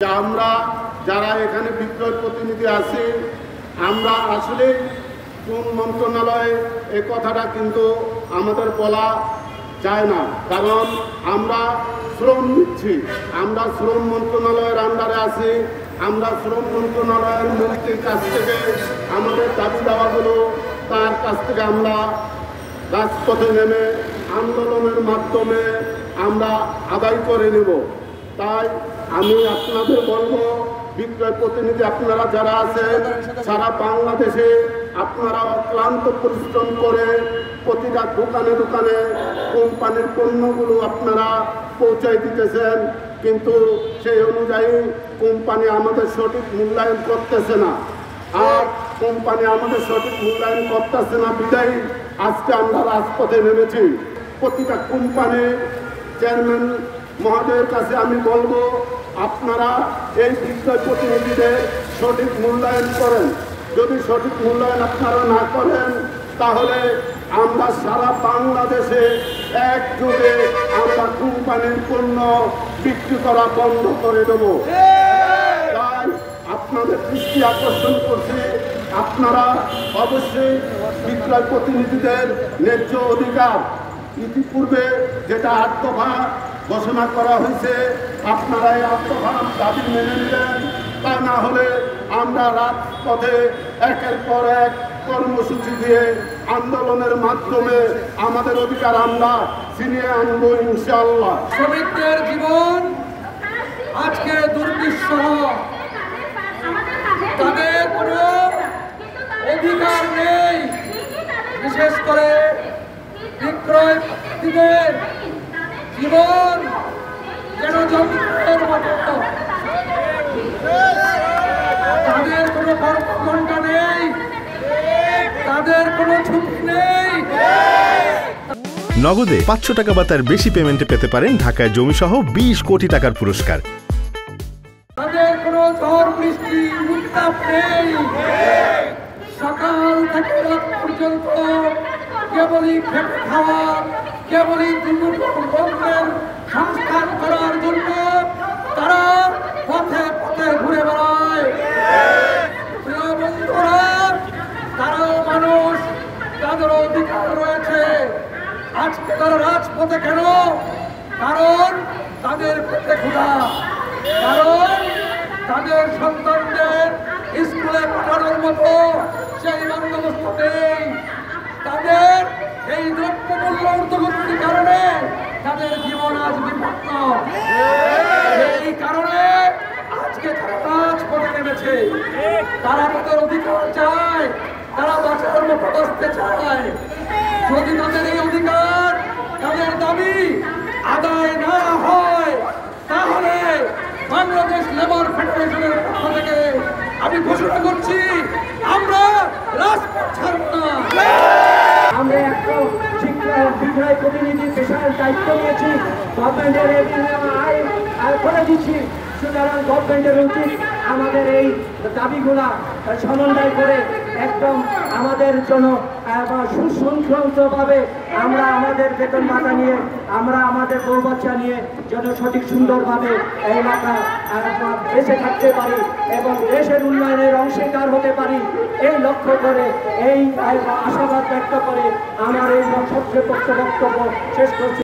আমরা যারা এখানে বিক্রয় প্রতিনিধি আছি আমরা আসলে কোন মন্ত্রণালয়ে এই কথাটা কিন্তু আমাদের বলা যায় না, কারণ আমরা শ্রম নিচ্ছি, আমরা শ্রম মন্ত্রণালয়ের আন্ডারে আছি। আমরা শ্রম মন্ত্রণালয়ের মন্ত্রীর কাছ থেকে আমাদের দাবি দাওয়াগুলো তার কাছ থেকে আমরা রাজপথে নেমে আন্দোলনের মাধ্যমে আমরা আদায় করে নেব। তাই আমি আপনাদের বলবো, বিক্রয় প্রতিনিধি আপনারা যারা আছেন সারা বাংলাদেশে আপনারা অক্লান্ত পরিশ্রম করে প্রতিটা দোকানে দোকানে কোম্পানির পণ্যগুলো আপনারা পৌঁছাই দিতেছেন, কিন্তু সেই অনুযায়ী কোম্পানি আমাদের সঠিক মূল্যায়ন করতেছে না। আর কোম্পানি আমাদের সঠিক মূল্যায়ন করতেছে না বিদায়ী আজকে আমরা রাজপথে নেমেছি। প্রতিটা কোম্পানির চেয়ারম্যান মহোদয়ের কাছে আমি বলবো, আপনারা এই বিক্রয় প্রতিনিধিদের সঠিক মূল্যায়ন করেন। যদি সঠিক মূল্যায়ন আপনারা না করেন তাহলে আমরা সারা বাংলাদেশে একযোগে আমরা কোম্পানির পণ্য বিক্রি করা বন্ধ করে দেব। তাই আপনাদের দৃষ্টি আকর্ষণ করছি, আপনারা অবশ্যই বিক্রয় প্রতিনিধিদের ন্যায্য অধিকার ইতিপূর্বে যেটা 8 দফা ঘোষণা করা হয়েছে, আপনারা এই 8 দফা দাবি মেনে নিলেন। তা না হলে আমরা রাজপথে একের পর এক কর্মসূচি দিয়ে আন্দোলনের মাধ্যমে আমাদের অধিকার আমরা ছিনিয়ে আনবো ইনশাআল্লাহ। শ্রমিকদের জীবন আজকে দুর্বিষহ, তাদের কোনো অধিকার নেই। বিশেষ করে বিক্রয়ীদের জীবন যেন যন্ত্রের মতো, তাদের কোনো কর্মঘণ্টা নেই, তাদের কোনো ছুটি নেই। নগদে 500 টাকা বা তার বেশি পেমেন্টে পেতে পারেন ঢাকায় জমিসহ 20 কোটি টাকার পুরস্কার। তাদের কোনো ঝড় বৃষ্টি উত্তাপ নেই, সকাল থেকে রাত পর্যন্ত কেবলই খেটে খাওয়া, কেবলই দুর্গের সংস্থান করার জন্য তারা পথে পথে ঘুরে বেড়ায়। প্রিয় বন্ধুরা, তারাও মানুষ, তাদের অধিকার রয়েছে। আজকে তারা রাজপথে কেন? কারণ তাদের পেটে ক্ষুধা, কারণ তাদের সন্তানদের স্কুলে পাঠানোর মতো সেই বন্দোবস্ত নেই। তাদের এই দ্রব্যমূল্য ঊর্ধ্বগতির কারণে তাদের জীবন আজ বিপন্ন। এই কারণে আজকে তারা রাজপথে নেমেছে। তারা তাদের অধিকার চায়, তারা বাঁচার মতো বাঁচতে চায়। যদি তাদের এই অধিকার, তাদের দাবি আদায় না হয় তাহলে বাংলাদেশ লেবার ফেডারেশনের পক্ষ থেকে আমি ঘোষণা করছি, আমরা রাজপথ ছাড়ব না। আমরা একটা বিক্রয় প্রতিনিধি পেশার দায়িত্ব নিয়েছি, গভর্নমেন্টের আয় করে দিচ্ছি। সুতরাং গভর্নমেন্টের উচিত আমাদের এই দাবিগুলা সমন্বয় করে একদম আমাদের জন্য সুশৃঙ্খলভাবে আমরা আমাদের বেতন ভাতা নিয়ে, আমরা আমাদের বউ বাচ্চা নিয়ে যেন সঠিক সুন্দরভাবে এই এলাকা বেঁচে থাকতে পারি এবং দেশের উন্নয়নের অংশীদার হতে পারি, এই লক্ষ্য করে এই আশাবাদ ব্যক্ত করে আমার এই বক্তব্য শেষ করছি।